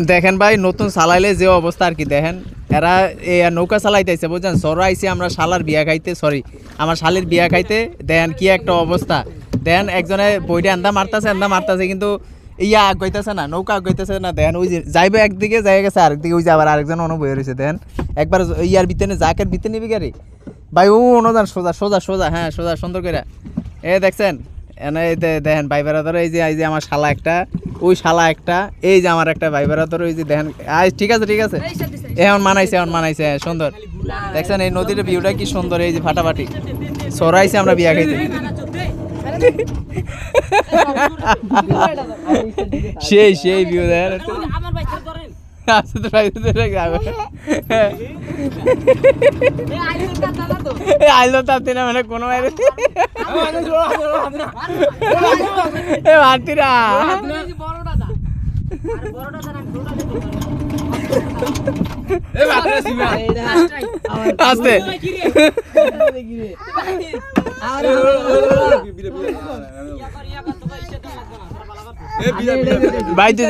দেখেন ভাই নতুন চালাইলে যে অবস্থা আর কি দেখেন এরা নৌকা চালাইতেছে বুঝছেন সরা আইসি আমরা শালার বিয়া খাইতে সরি আমার শালির বিয়া খাইতে দেখেন কি একটা অবস্থা দেখেন একজনে বইটা আন্দা মারতাছে কিন্তু ইয়া আগাইতেছে না নৌকা আগাইতেছে না দেখেন ওই যে যাইবে একদিকে যাই গেছে আরেকদিকে ওই যে আবার আরেকজন অনুভব রয়েছে দেখেন একবার ইয়ার ভিতরে জাকের ভিতরে নিবি গাড়ি ভাই ও অনুদান সোজা সোজা সোজা হ্যাঁ সোজা সুন্দর করে দেখছেন এনে দেখেন ভাই বেড়াদার এই যে আমার শালা একটা ওই শালা একটা এই যে আমার একটা ভাই বেড়াদার ওই যে দেখেন ঠিক আছে এখন মানাইছে সুন্দর দেখছেন এই নদীর ভিউটা কি সুন্দর এই যে ফাটাফাটি সরাইছে আমরা বিয়া খাইতে সেই ভিউ দেখেন আচ্ছা তো ভাই আইলো তাতে না মানে কোনো মারতিরা আস্তে ভাই তুই